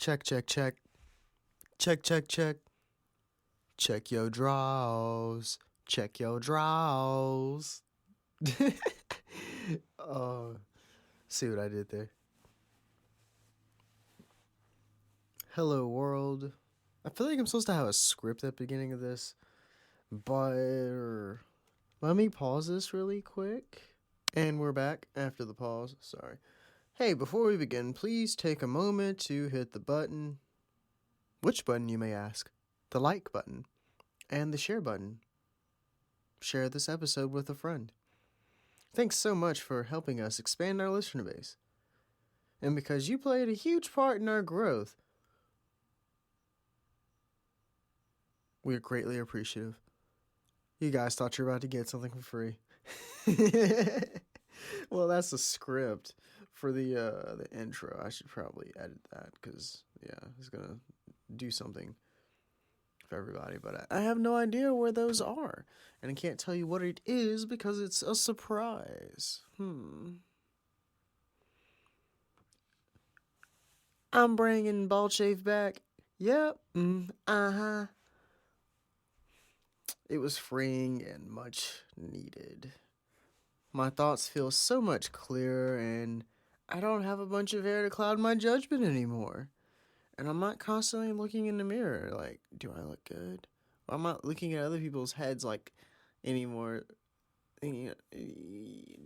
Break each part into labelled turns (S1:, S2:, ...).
S1: Check, check, check. Check, check, check. Check your draws. Check your draws. Oh, see what I did there. Hello, world. I feel like I'm supposed to have a script at the beginning of this, but let me pause this really quick. And we're back after the pause. Sorry. Hey, before we begin, please take a moment to hit the button. Which button, you may ask? The like button and the share button. Share this episode with a friend. Thanks so much for helping us expand our listener base. And because you played a huge part in our growth, we are greatly appreciative. You guys thought you were about to get something for free. Well, that's the script for the intro. I should probably edit that because, yeah, it's going to do something for everybody. But I have no idea where those are. And I can't tell you what it is because it's a surprise. I'm bringing Bald Shave back. Yep. Uh-huh. It was freeing and much needed. My thoughts feel so much clearer, and I don't have a bunch of hair to cloud my judgment anymore. And I'm not constantly looking in the mirror like, do I look good? I'm not looking at other people's heads like anymore. Thinking,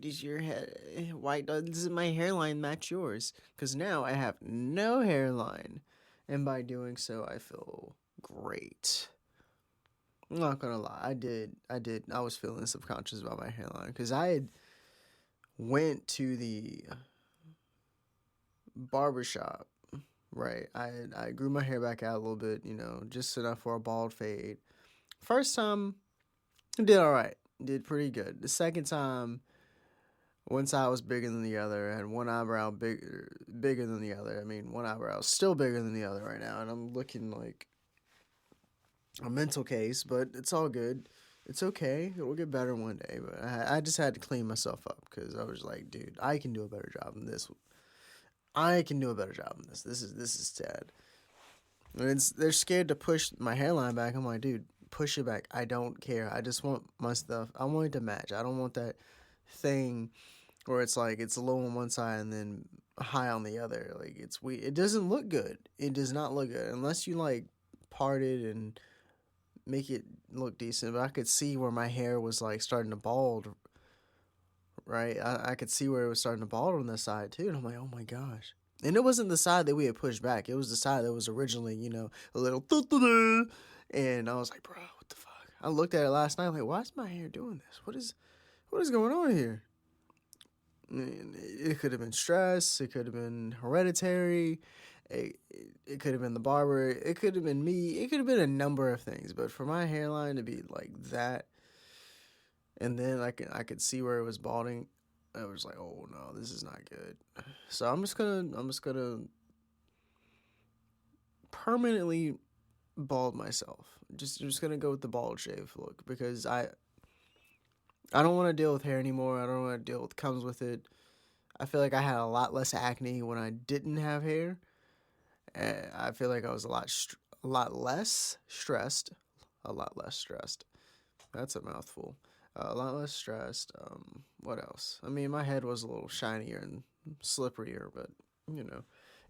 S1: does your head, why doesn't my hairline match yours? Because now I have no hairline, and by doing so, I feel great. I'm not gonna lie, I was feeling subconscious about my hairline because I had went to the barbershop, right? I grew my hair back out a little bit, just enough for a bald fade. First time, I did all right, did pretty good. The second time, one side was bigger than the other, and one eyebrow bigger than the other. I mean, one eyebrow is still bigger than the other right now, and I'm looking like a mental case, but it's all good. It's okay. It will get better one day. But I just had to clean myself up because I was like, dude, I can do a better job than this. I can do a better job than this. This is sad. And they're scared to push my hairline back. I'm like, dude, push it back. I don't care. I just want my stuff. I want it to match. I don't want that thing where it's like it's low on one side and then high on the other. Like it's weird. It doesn't look good. It does not look good unless you like part it and make it look decent. But I could see where my hair was like starting to bald. Right, I could see where it was starting to bald on this side too, and I'm like, oh my gosh. And it wasn't the side that we had pushed back. It was the side that was originally, a little. And I was like, bro, what the fuck? I looked at it last night, like, why is my hair doing this? What is going on here? And it could have been stress. It could have been hereditary. It could have been the barber. It could have been me. It could have been a number of things. But for my hairline to be like that, and then I could see where it was balding. I was like, oh no, this is not good. So I'm just gonna permanently bald myself. Just gonna go with the bald shave look because I don't want to deal with hair anymore. I don't want to deal with comes with it. I feel like I had a lot less acne when I didn't have hair. I feel like I was a lot less stressed. A lot less stressed. That's a mouthful. A lot less stressed. What else? I mean, my head was a little shinier and slipperier, but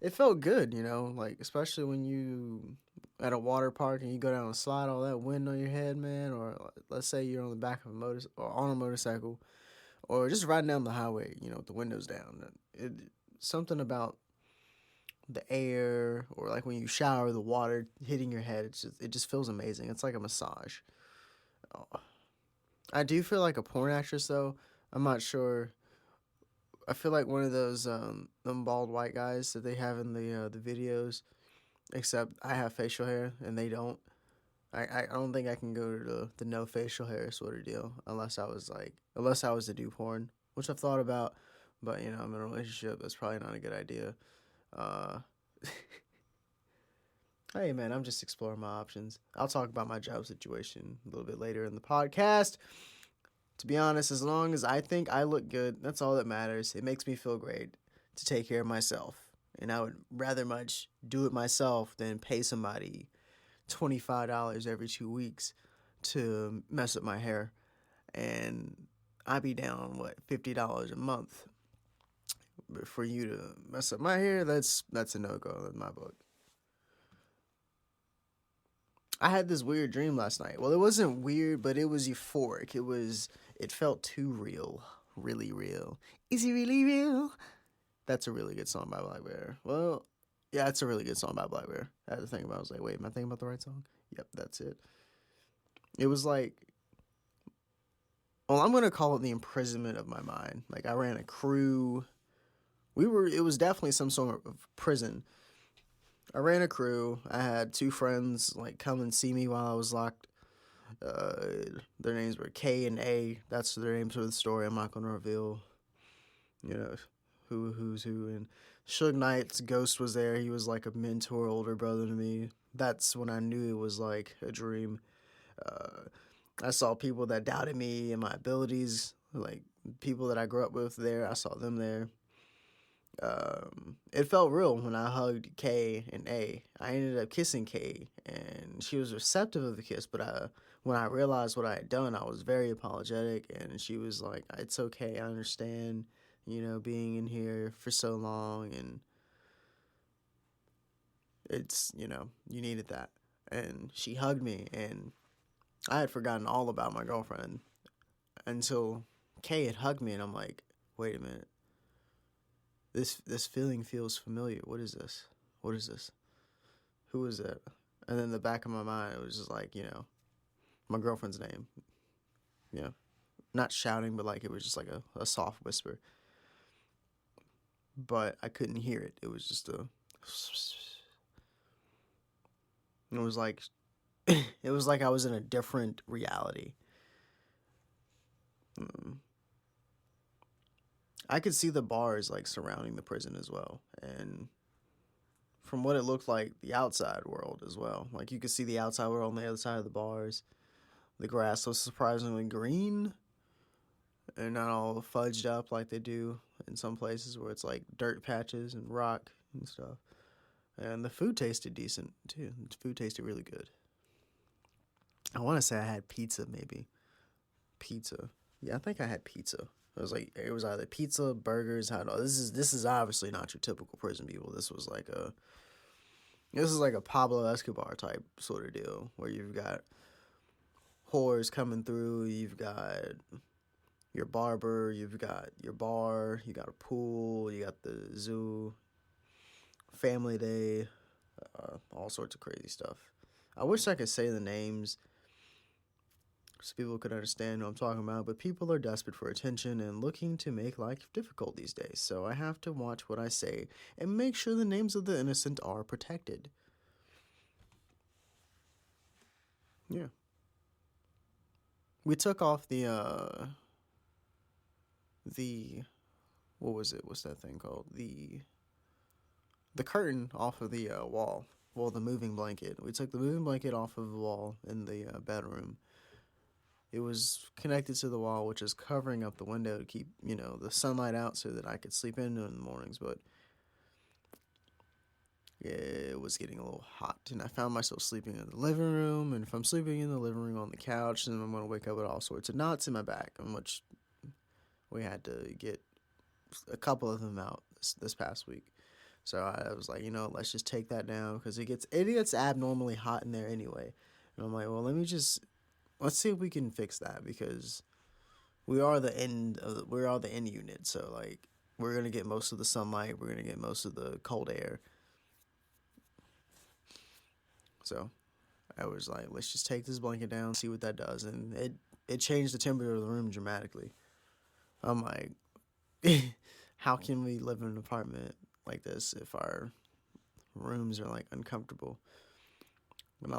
S1: it felt good. Like especially when you at a water park and you go down a slide, all that wind on your head, man. Or let's say you're on the back of a or on a motorcycle, or just riding down the highway, with the windows down. Something about the air, or like when you shower, the water hitting your head. It just feels amazing. It's like a massage. Oh. I do feel like a porn actress though. I'm not sure. I feel like one of those them bald white guys that they have in the videos. Except I have facial hair and they don't. I don't think I can go to the no facial hair sort of deal unless I was to do porn, which I've thought about, but I'm in a relationship. That's probably not a good idea. Hey man, I'm just exploring my options. I'll talk about my job situation a little bit later in the podcast. To be honest, as long as I think I look good, that's all that matters. It makes me feel great to take care of myself. and I would rather much do it myself than pay somebody $25 every 2 weeks to mess up my hair. And I'd be down what, $50 a month. But for you to mess up my hair, that's a no go in my book. I had this weird dream last night. Well, it wasn't weird, but it was euphoric. It felt too real, really real. Is it really real? That's a really good song by Black Bear. Well, yeah, it's a really good song by Black Bear. I had to think about it. I was like, wait, am I thinking about the right song? Yep, that's it. It was like, well, I'm going to call it the imprisonment of my mind. Like, I ran a crew. It was definitely some sort of prison. I ran a crew. I had two friends, like, come and see me while I was locked. Their names were K and A. That's their names for the story. I'm not going to reveal, you know, who's who. And Suge Knight's ghost was there. He was like a mentor, older brother to me. That's when I knew it was like a dream. Uh, I saw people that doubted me and my abilities, like people that I grew up with there. I saw them there. It felt real when I hugged K and A. I ended up kissing K, and she was receptive of the kiss. But when I realized what I had done, I was very apologetic, and she was like, "It's okay, I understand. Being in here for so long, and it's you needed that." And she hugged me, and I had forgotten all about my girlfriend until Kay had hugged me, and I'm like, "Wait a minute, this feeling feels familiar. What is this? What is this? Who is it?" And then in the back of my mind, it was just like, my girlfriend's name. You know, not shouting, but like it was just like a soft whisper. But I couldn't hear it. It was just a. It was like, it was like I was in a different reality. Mm. I could see the bars like surrounding the prison as well, and from what it looked like, the outside world as well. Like you could see the outside world on the other side of the bars. The grass was surprisingly green and not all fudged up like they do in some places where it's like dirt patches and rock and stuff. And the food tasted decent too. The food tasted really good. I want to say I had pizza, maybe pizza. Yeah, I think I had pizza. It was either pizza, burgers, hot dogs. This is obviously not your typical prison people. This is like a Pablo Escobar type sort of deal where you've got whores coming through, you've got your barber, you've got your bar, you got a pool, you got the zoo, family day, all sorts of crazy stuff. I wish I could say the names so people could understand what I'm talking about, but people are desperate for attention and looking to make life difficult these days, so I have to watch what I say and make sure the names of the innocent are protected. Yeah. We took off the what was it? What's that thing called? The curtain off of the wall. Well, the moving blanket. We took the moving blanket off of the wall in the bedroom. It was connected to the wall, which is covering up the window to keep, the sunlight out so that I could sleep in the mornings. But yeah, it was getting a little hot, and I found myself sleeping in the living room. And if I'm sleeping in the living room on the couch, then I'm going to wake up with all sorts of knots in my back, in which we had to get a couple of them out this past week. So I was like, let's just take that down because it gets abnormally hot in there anyway. And I'm like, well, let's see if we can fix that because we are the end unit. So like we're gonna get most of the sunlight, we're gonna get most of the cold air. So I was like, let's just take this blanket down, see what that does, and it changed the temperature of the room dramatically. I'm like, how can we live in an apartment like this if our rooms are like uncomfortable? And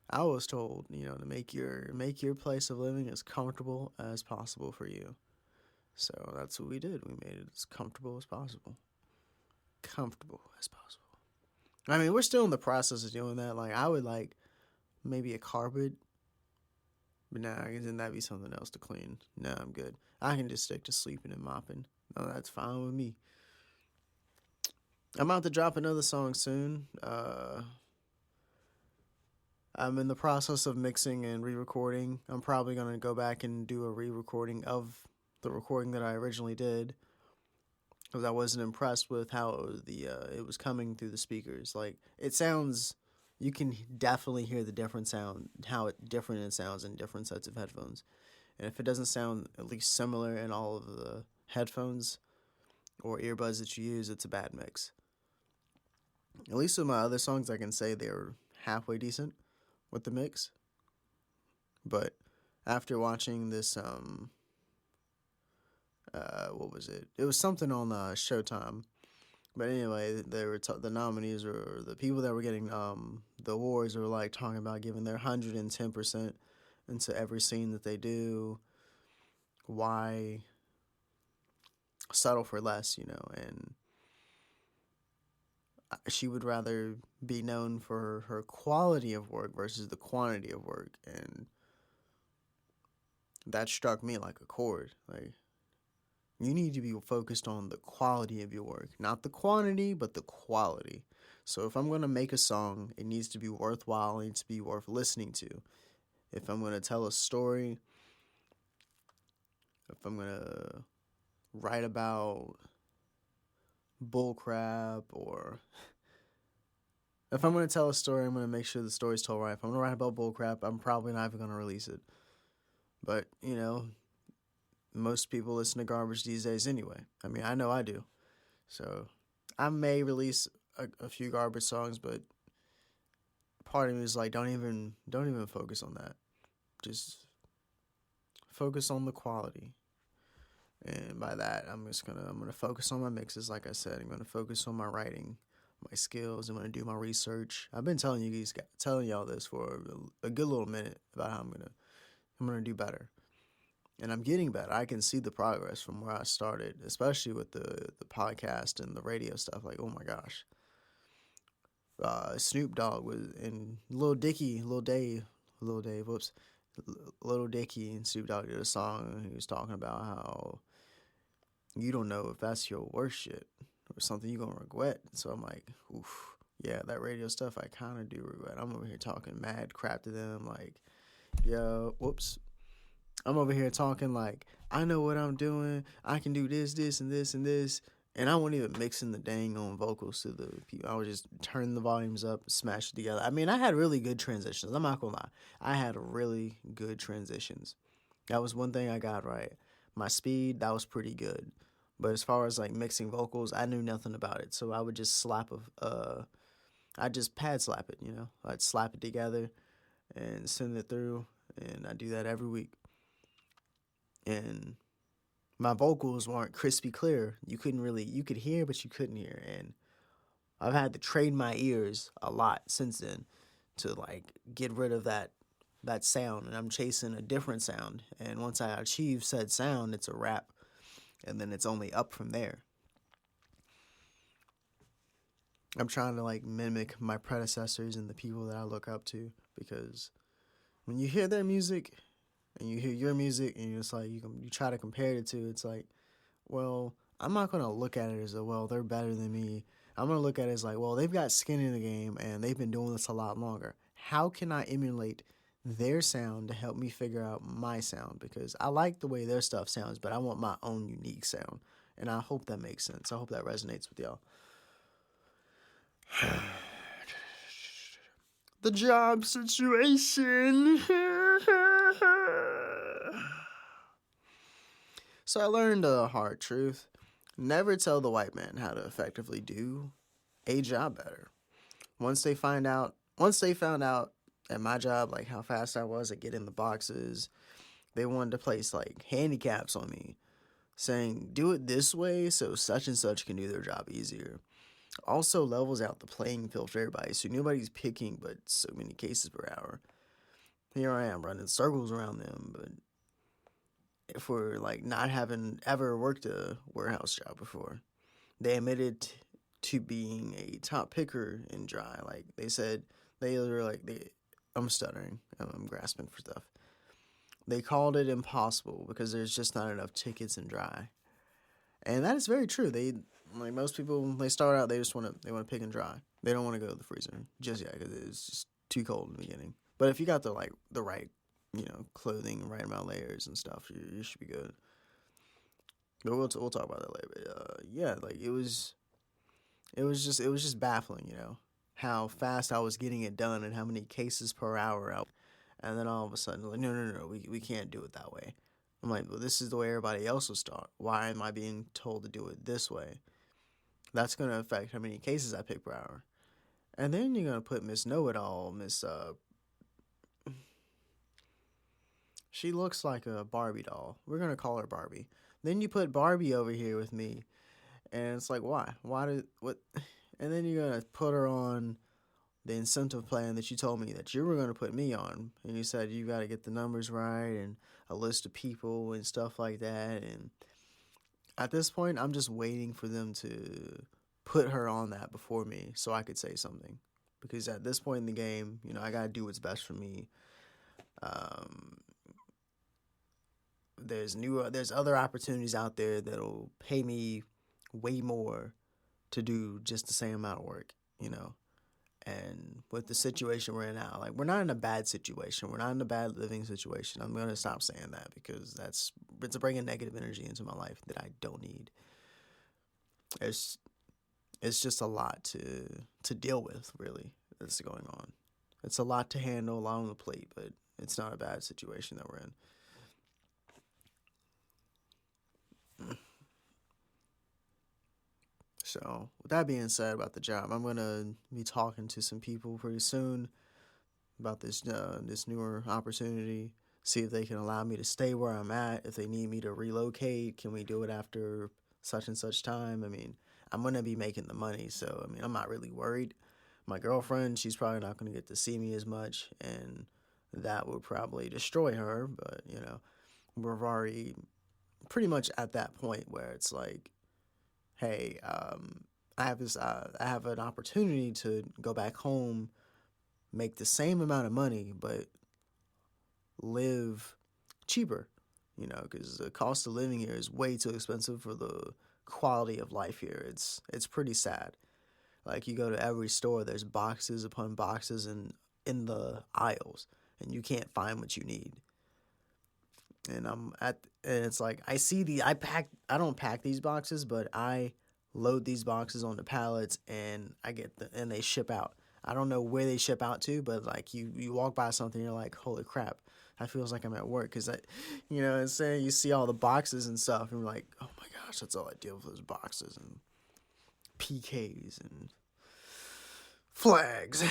S1: I was told, to make your place of living as comfortable as possible for you. So that's what we did. We made it as comfortable as possible. Comfortable as possible. I mean, we're still in the process of doing that. Like I would like maybe a carpet, but nah, then that'd be something else to clean. Nah, I'm good. I can just stick to sleeping and mopping. No, that's fine with me. I'm about to drop another song soon. I'm in the process of mixing and re-recording. I'm probably gonna go back and do a re-recording of the recording that I originally did because I wasn't impressed with how it was coming through the speakers. Like it sounds, you can definitely hear the different sound, how different it sounds in different sets of headphones. And if it doesn't sound at least similar in all of the headphones or earbuds that you use, it's a bad mix. At least with my other songs, I can say they were halfway decent with the mix. But after watching this, what was it? It was something on Showtime. But anyway, the nominees or the people that were getting the awards were like talking about giving their 110% into every scene that they do. Why settle for less, and she would rather be known for her quality of work versus the quantity of work, and that struck me like a chord. Like you need to be focused on the quality of your work, not the quantity, but the quality. So if I'm going to make a song, it needs to be worthwhile, it needs to be worth listening to. If I'm going to tell a story, if I'm going to write about bullcrap, or if I'm going to tell a story, I'm going to make sure the story's told right. If I'm going to write about bullcrap, I'm probably not even going to release it. But, most people listen to garbage these days anyway. I mean, I know I do. So I may release a few garbage songs, but part of me is like, don't even focus on that. Just focus on the quality. And by that, I'm gonna focus on my mixes. Like I said, I'm gonna focus on my writing, my skills. I'm gonna do my research. I've been telling y'all this for a good little minute about how I'm gonna do better. And I'm getting better. I can see the progress from where I started, especially with the podcast and the radio stuff. Like, oh my gosh, Snoop Dogg was in Lil Dave, whoops, Little Dicky and Snoop Dogg did a song. And he was talking about how you don't know if that's your worst shit or something you're gonna regret. So I'm like, oof, yeah, that radio stuff I kind of do regret. I'm over here talking mad crap to them, like, yo, whoops. I'm over here talking like I know what I'm doing. I can do this, this, and this, and this. And I wasn't even mixing the dang on vocals to the people. I was just turning the volumes up, smash it together. I mean, I had really good transitions. I'm not gonna lie. I had really good transitions. That was one thing I got right. My speed, that was pretty good. But as far as like mixing vocals, I knew nothing about it. So I would just I'd just pad slap it, I'd slap it together and send it through. And I do that every week. And my vocals weren't crispy clear. You could hear, but you couldn't hear. And I've had to train my ears a lot since then to like get rid of that sound. And I'm chasing a different sound. And once I achieve said sound, it's a wrap. And then it's only up from there. I'm trying to like mimic my predecessors and the people that I look up to, because when you hear their music and you hear your music and it's like you try to compare it to, it's like, well, I'm not gonna look at it as a, well, they're better than me. I'm gonna look at it as like, well, they've got skin in the game and they've been doing this a lot longer. How can I emulate their sound to help me figure out my sound? Because I like the way their stuff sounds, but I want my own unique sound. And I hope that makes sense. I hope that resonates with y'all. The job situation. So I learned a hard truth. Never tell the white man how to effectively do a job better. Once they found out at my job, like how fast I was at getting the boxes, they wanted to place like handicaps on me, saying, do it this way so such and such can do their job easier. Also levels out the playing field for everybody, so nobody's picking but so many cases per hour. Here I am running circles around them, but for like not having ever worked a warehouse job before. They admitted to being a top picker in dry. Like they said, they were like, I'm stuttering. I'm grasping for stuff. They called it impossible because there's just not enough tickets in dry. And that is very true. Like most people, they start out, they want to pick and dry. They don't want to go to the freezer just yet because it's just too cold in the beginning. But if you got the right, clothing, right amount of layers and stuff, you should be good. But we'll talk about that later. But, yeah, like it was just baffling, how fast I was getting it done and how many cases per hour out. And then all of a sudden, like, no, no, no, no, we can't do it that way. I'm like, well, this is the way everybody else will start. Why am I being told to do it this way? That's going to affect how many cases I pick per hour. And then you're going to put Miss Know It All, she looks like a Barbie doll. We're going to call her Barbie. Then you put Barbie over here with me, and it's like, why? What? And then you're going to put her on the incentive plan that you told me that you were going to put me on. And you said you got to get the numbers right and a list of people and stuff like that. And at this point, I'm just waiting for them to put her on that before me so I could say something. Because at this point in the game, I got to do what's best for me. Um, there's other opportunities out there that'll pay me way more to do just the same amount of work, you know. And with the situation we're in now, like we're not in a bad situation. We're not in a bad living situation. I'm gonna stop saying that because it's bringing negative energy into my life that I don't need. It's it's just a lot to deal with, really. That's going on. It's a lot to handle, a lot on the plate, but it's not a bad situation that we're in. So, with that being said about the job, I'm gonna be talking to some people pretty soon about this newer opportunity. See if they can allow me to stay where I'm at. If they need me to relocate, can we do it after such and such time? I mean, I'm gonna be making the money, so I mean, I'm not really worried. My girlfriend, she's probably not gonna get to see me as much, and that would probably destroy her. But we're already pretty much at that point where it's like, hey, I have an opportunity to go back home, make the same amount of money, but live cheaper, because the cost of living here is way too expensive for the quality of life here. It's pretty sad. Like you go to every store, there's boxes upon boxes in the aisles, and you can't find what you need. And it's like I see I don't pack these boxes, but I load these boxes onto pallets and and they ship out. I don't know where they ship out to, but like you walk by something, you're like, holy crap, that feels like I'm at work because and saying you see all the boxes and stuff, and you're like, oh my gosh, that's all I deal with, those boxes and PKs and flags.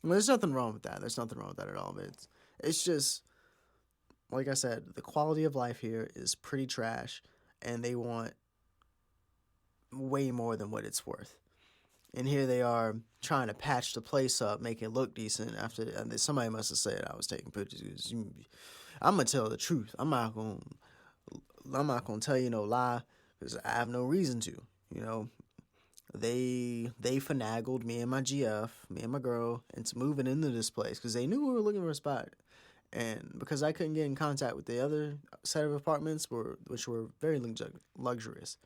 S1: Well, there's nothing wrong with that. There's nothing wrong with that at all. But it's just like I said, the quality of life here is pretty trash, and they want way more than what it's worth. And here they are trying to patch the place up, make it look decent. After somebody must have said I was taking pictures. I'm gonna tell the truth. I'm not gonna tell you no lie because I have no reason to. You know, they finagled me and my GF, me and my girl, into moving into this place because they knew we were looking for a spot. And because I couldn't get in contact with the other set of apartments, which were very luxurious,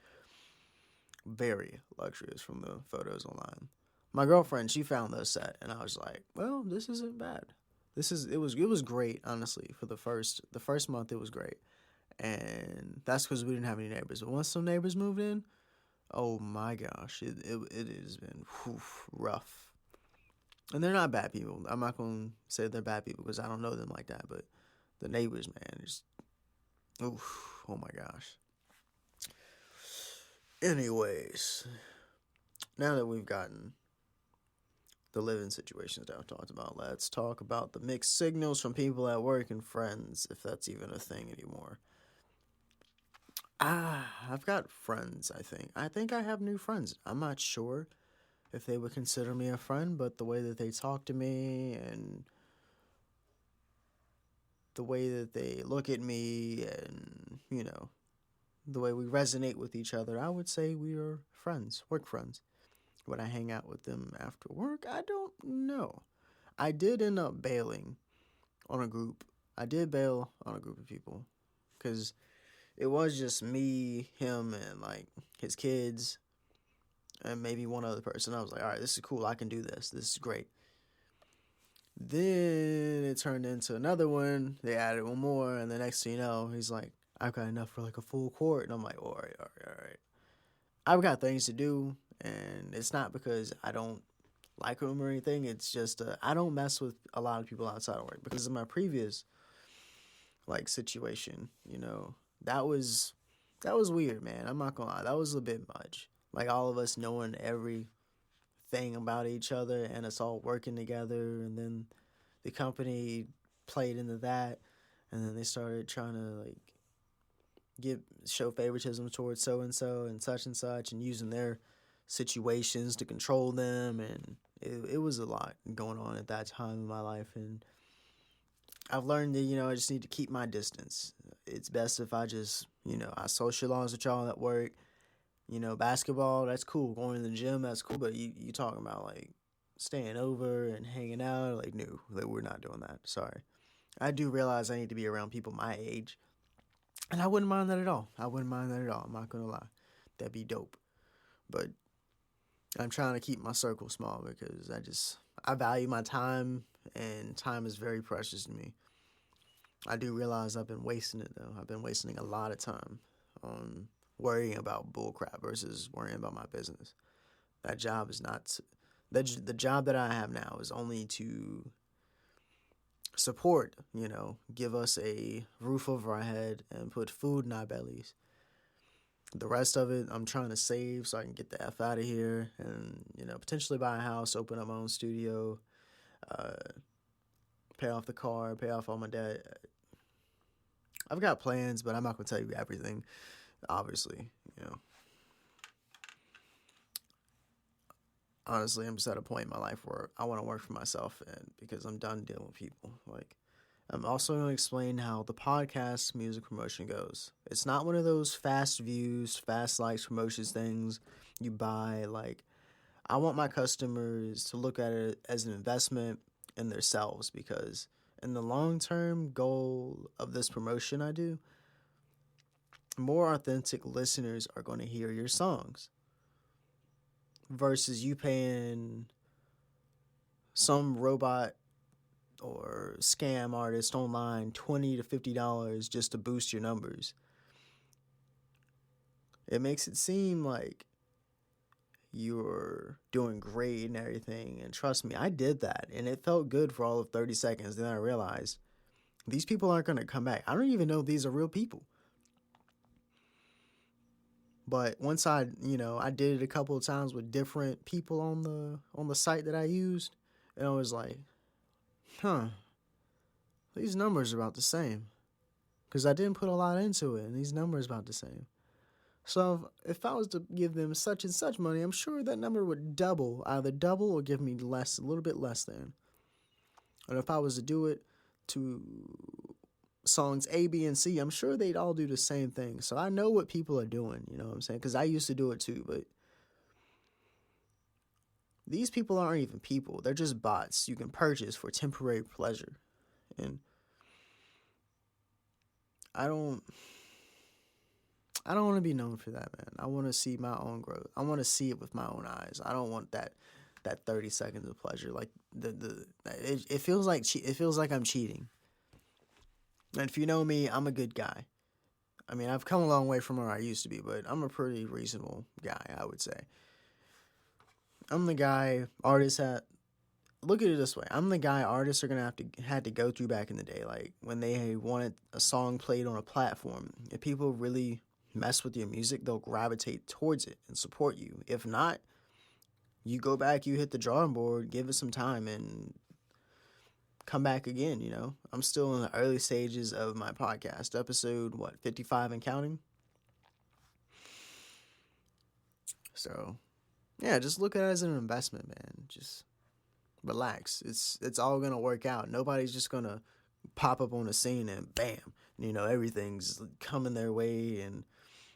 S1: very luxurious from the photos online. My girlfriend, she found those set, and I was like, "Well, this isn't bad. It was great, honestly. For the first month, it was great, and that's because we didn't have any neighbors. But once some neighbors moved in, oh my gosh, it has been rough. And they're not bad people. I'm not gonna say they're bad people because I don't know them like that. But the neighbors, man, just oh my gosh. Anyways, now that we've gotten the living situations that I've talked about, let's talk about the mixed signals from people at work and friends, if that's even a thing anymore. I've got friends, I think. I think I have new friends. I'm not sure if they would consider me a friend, but the way that they talk to me and the way that they look at me and, the way we resonate with each other, I would say we are friends, work friends. Would I hang out with them after work? I don't know. I did end up bailing on a group. I did bail on a group of people because it was just me, him, and like his kids, and maybe one other person. I was like, all right, this is cool. I can do this. This is great. Then it turned into another one. They added one more, and the next thing you know, he's like, I've got enough for like a full court. And I'm like, all right, all right, all right. I've got things to do, and it's not because I don't like them or anything. It's just I don't mess with a lot of people outside of work because of my previous like situation. That was weird, man. I'm not gonna lie, that was a bit much. Like all of us knowing everything about each other and us all working together, and then the company played into that, and then they started trying to like give show favoritism towards so and such, and using their situations to control them, and it was a lot going on at that time in my life, and I've learned that I just need to keep my distance. It's best if I just I socialize with y'all at work. Basketball, that's cool. Going to the gym, that's cool. But you talking about like staying over and hanging out? Like, no, like, we're not doing that. Sorry. I do realize I need to be around people my age, and I wouldn't mind that at all. I wouldn't mind that at all. I'm not gonna lie, that'd be dope. But I'm trying to keep my circle small because I value my time, and time is very precious to me. I do realize I've been wasting it though. I've been wasting a lot of time on worrying about bullcrap versus worrying about my business. That job is not the job that I have now is only to support, give us a roof over our head and put food in our bellies. The rest of it, I'm trying to save so I can get the F out of here and, potentially buy a house, open up my own studio, uh, pay off the car, pay off all my debt. I've got plans, but I'm not going to tell you everything, obviously. Honestly, I'm just at a point in my life where I want to work for myself, and because I'm done dealing with people. Like, I'm also going to explain how the podcast music promotion goes. It's not one of those fast views, fast likes promotions things you buy. Like, I want my customers to look at it as an investment in themselves, because in the long term goal of this promotion I do, more authentic listeners are going to hear your songs versus you paying some robot or scam artist online $20 to $50 just to boost your numbers. It makes it seem like you're doing great and everything. And trust me, I did that. And it felt good for all of 30 seconds. Then I realized these people aren't going to come back. I don't even know if these are real people. But once I did it a couple of times with different people on the site that I used, and I was like, huh, these numbers are about the same. Because I didn't put a lot into it, and these numbers are about the same. So if I was to give them such and such money, I'm sure that number would double, either double or give me less, a little bit less than. And if I was to do it to songs A, B, and C, I'm sure they'd all do the same thing. So I know what people are doing, you know what I'm saying? Because I used to do it too, but these people aren't even people. They're just bots you can purchase for temporary pleasure. And I don't I don't want to be known for that, man. I want to see my own growth. I want to see it with my own eyes. I don't want that 30 seconds of pleasure. Like it feels like it feels like I'm cheating. And if you know me, I'm a good guy. I mean, I've come a long way from where I used to be, but I'm a pretty reasonable guy, I would say. I'm the guy artists had look at it this way. I'm the guy artists are gonna had to go through back in the day, like when they wanted a song played on a platform. If people really mess with your music, they'll gravitate towards it and support you. If not, you go back, you hit the drawing board, give it some time, and come back again. I'm still in the early stages of my podcast, episode 55 and counting. So yeah, just look at it as an investment, man. Just relax. It's all gonna work out. Nobody's just gonna pop up on the scene and bam, everything's coming their way, and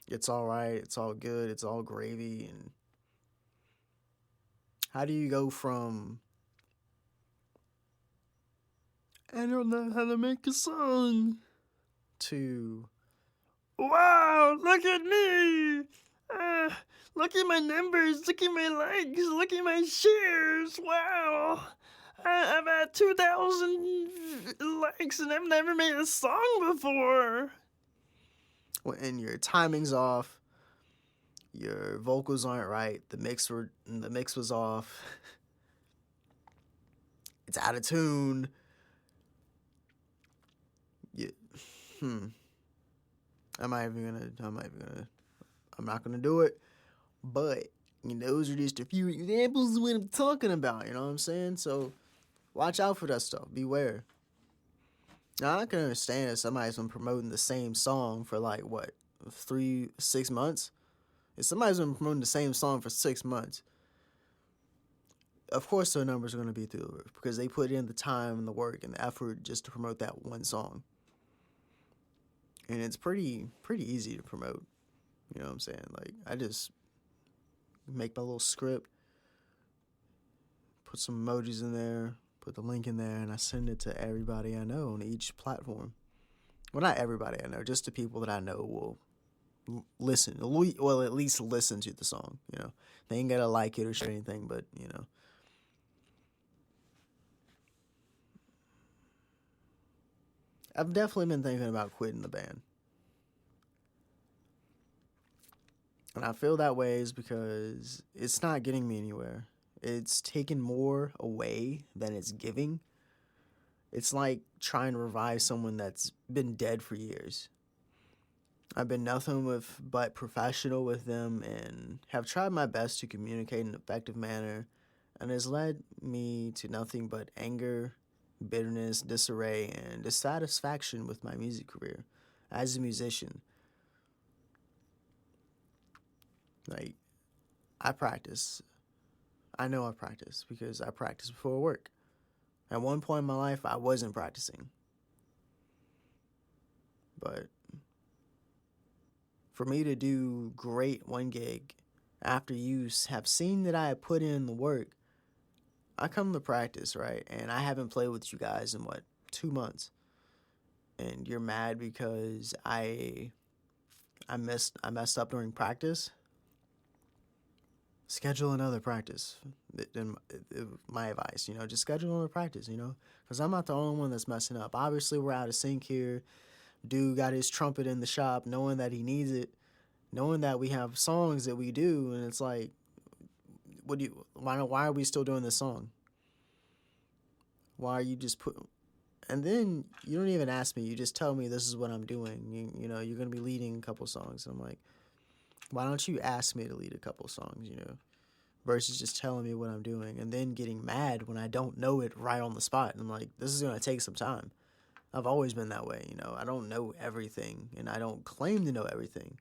S1: it's all right, it's all good, it's all gravy. And how do you go from I don't know how to make a song to Wow, look at me. Uh, Look at my numbers. Look at my likes. Look at my shares. Wow. I've had 2,000 likes and I've never made a song before. When your timing's off, your vocals aren't right, the mix was off, it's out of tune. Yeah. I'm not gonna do it. But those are just a few examples of what I'm talking about. You know what I'm saying? So watch out for that stuff. Beware. Now I can understand if somebody's been promoting the same song for like what 6 months. If somebody's been promoting the same song for 6 months, of course their numbers are going to be through the roof because they put in the time and the work and the effort just to promote that one song. And it's pretty easy to promote. You know what I'm saying? Like I just make my little script, put some emojis in there, put the link in there, and I send it to everybody I know on each platform. Well, not everybody I know, just the people that I know will listen. Well, at least listen to the song. They ain't gotta like it or share anything, but I've definitely been thinking about quitting the band, and I feel that way is because it's not getting me anywhere. It's taking more away than it's giving. It's like trying to revive someone that's been dead for years. I've been nothing but professional with them and have tried my best to communicate in an effective manner, and has led me to nothing but anger, bitterness, disarray, and dissatisfaction with my music career as a musician. Like, I practice. I know I practice because I practice before work. At one point in my life, I wasn't practicing. But for me to do great one gig after you have seen that I have put in the work, I come to practice, right? And I haven't played with you guys in 2 months. And you're mad because I messed up during practice. Schedule another practice. My advice, just schedule another practice, because I'm not the only one that's messing up. Obviously, we're out of sync here. Dude got his trumpet in the shop, knowing that he needs it, knowing that we have songs that we do, and it's like, why are we still doing this song? Why are you just put? And then you don't even ask me. You just tell me this is what I'm doing. You're gonna be leading a couple songs. And I'm like, why don't you ask me to lead a couple songs? Versus just telling me what I'm doing and then getting mad when I don't know it right on the spot. And I'm like, this is gonna take some time. I've always been that way. I don't know everything, and I don't claim to know everything.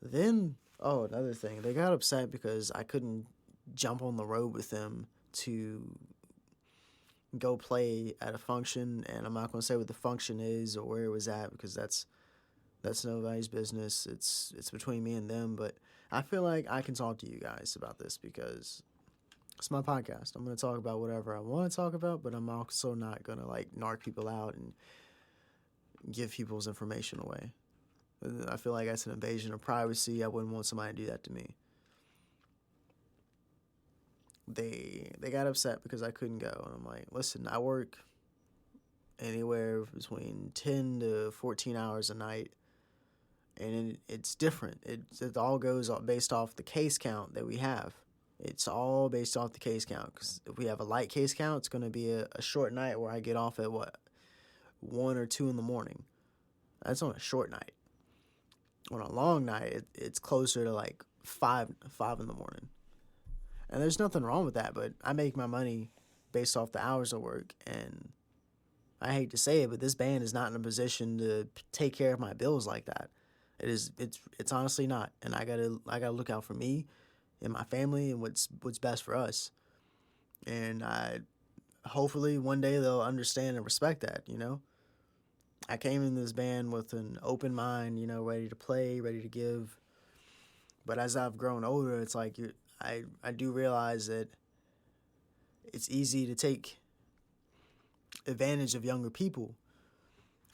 S1: Then, another thing, they got upset because I couldn't jump on the road with them to go play at a function, and I'm not going to say what the function is or where it was at because that's nobody's business. It's between me and them, but I feel like I can talk to you guys about this because it's my podcast. I'm going to talk about whatever I want to talk about, but I'm also not going to narc people out and give people's information away. I feel like that's an invasion of privacy. I wouldn't want somebody to do that to me. They got upset because I couldn't go, and I'm like, listen, I work anywhere between 10 to 14 hours a night, and it's different. It all goes based off the case count that we have. It's all based off the case count, because if we have a light case count, it's going to be a short night where I get off at 1 or 2 in the morning. That's on a short night. On a long night, it's closer to 5 in the morning. And there's nothing wrong with that, but I make my money based off the hours of work, and I hate to say it, but this band is not in a position to take care of my bills like that. It's honestly not, and I gotta look out for me and my family and what's best for us. And I hopefully one day they'll understand and respect that. I came in this band with an open mind, ready to play, ready to give. But as I've grown older, it's like I do realize that it's easy to take advantage of younger people.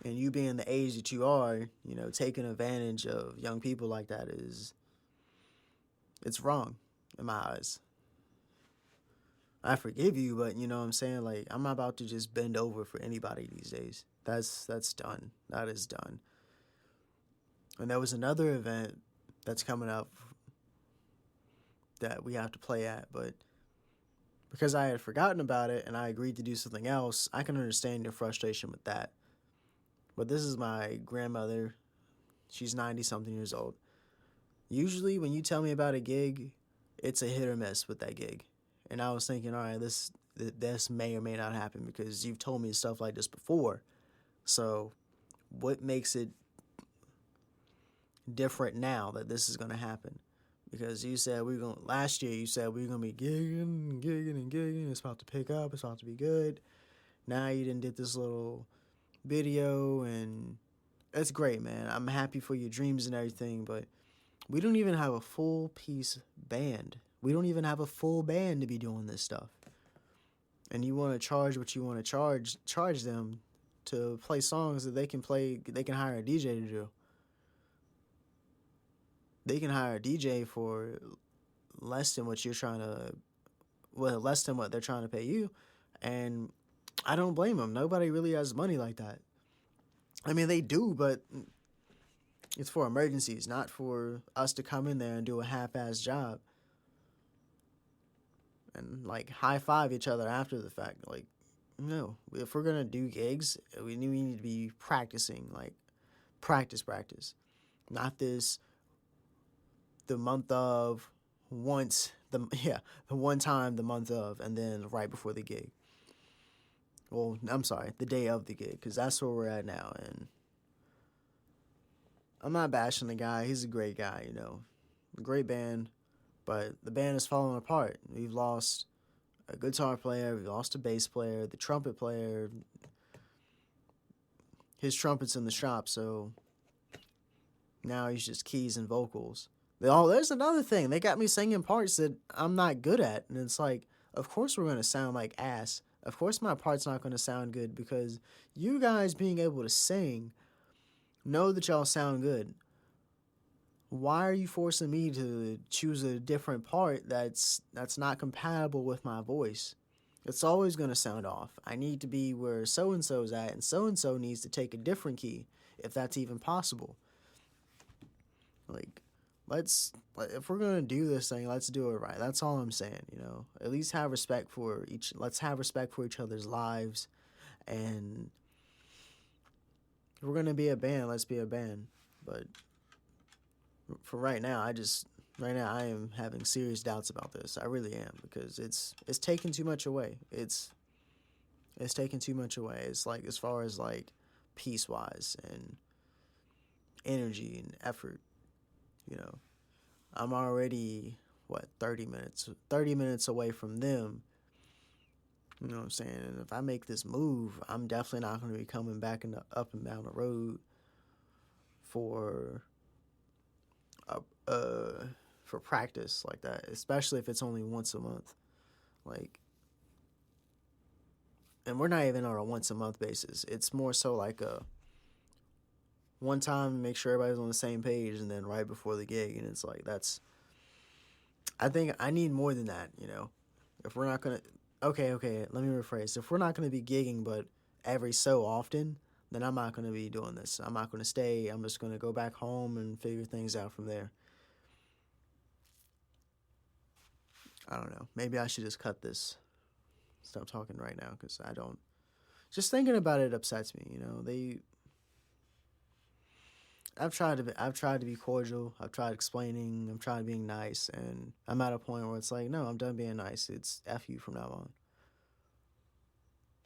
S1: And you being the age that you are, taking advantage of young people like that it's wrong in my eyes. I forgive you, but you know what I'm saying? Like, I'm not about to just bend over for anybody these days. That's done. That is done. And there was another event that's coming up that we have to play at, but because I had forgotten about it and I agreed to do something else, I can understand your frustration with that. But this is my grandmother. She's 90 something years old. Usually, when you tell me about a gig, it's a hit or miss with that gig. And I was thinking, all right, this may or may not happen because you've told me stuff like this before. So, what makes it different now that this is going to happen? Because you said last year you said we are gonna be gigging and gigging and gigging. It's about to pick up. It's about to be good. Now you didn't did this little video, and it's great, man. I'm happy for your dreams and everything, but we don't even have a full piece band. We don't even have a full band to be doing this stuff. And you want to charge what you want to charge them to play songs that they can play. They can hire a DJ to do. They can hire a DJ for less than what you're trying to, well, less than what they're trying to pay you. And I don't blame them. Nobody really has money like that. I mean, they do, but it's for emergencies, not for us to come in there and do a half-ass job and like high five each other after the fact. Like, no, if we're gonna do gigs, we need to be practicing, like practice, not this the month of once the yeah the one time the month of and then right before the gig. Well, I'm sorry, the day of the gig, because that's where we're at now. And I'm not bashing the guy. He's a great guy, great band, but the band is falling apart. We've lost a guitar player, we lost a bass player, the trumpet player. His trumpet's in the shop, so now he's just keys and vocals. There's another thing. They got me singing parts that I'm not good at, and it's like, of course we're gonna sound like ass. Of course my part's not gonna sound good because you guys being able to sing know that y'all sound good. Why are you forcing me to choose a different part that's not compatible with my voice? It's always going to sound off. I need to be where so and so's at, and so needs to take a different key, if that's even possible. Like, if we're gonna do this thing, let's do it right. That's all I'm saying. At least have respect for each. Let's have respect for each other's lives, and if we're gonna be a band, let's be a band. But for right now, I am having serious doubts about this. I really am, because it's taking too much away. It's taking too much away. It's like, as far as like peace wise and energy and effort. I'm already 30 minutes away from them. You know what I'm saying? And if I make this move, I'm definitely not going to be coming back up and down the road for for practice like that, especially if it's only once a month. Like, and we're not even on a once a month basis. It's more so like a one time to make sure everybody's on the same page, and then right before the gig, and it's like, I think I need more than that. If we're not gonna, okay, let me rephrase. If we're not gonna be gigging, but every so often, then I'm not gonna be doing this. I'm not gonna stay. I'm just gonna go back home and figure things out from there. I don't know. Maybe I should just cut this. Stop talking right now, because I don't. Just thinking about it upsets me. I've tried to be cordial. I've tried explaining. I've tried being nice, and I'm at a point where it's like, no, I'm done being nice. It's F you from now on.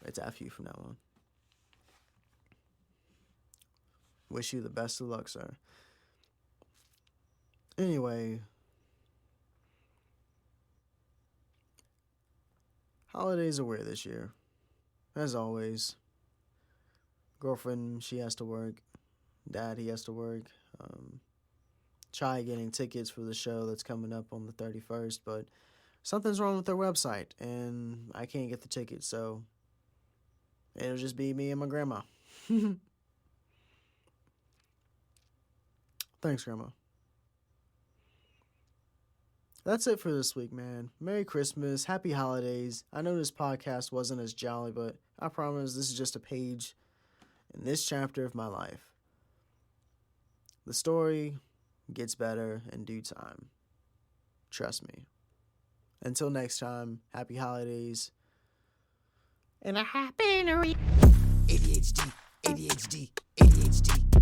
S1: It's F you from now on. Wish you the best of luck, sir. Anyway, holidays are weird this year. As always. Girlfriend, she has to work. Dad, he has to work. Try getting tickets for the show that's coming up on the 31st, but something's wrong with their website, and I can't get the tickets, so it'll just be me and my grandma. Thanks, Grandma. That's it for this week, man. Merry Christmas. Happy holidays. I know this podcast wasn't as jolly, but I promise this is just a page in this chapter of my life. The story gets better in due time. Trust me. Until next time, happy holidays. And a happy new year. ADHD, ADHD, ADHD.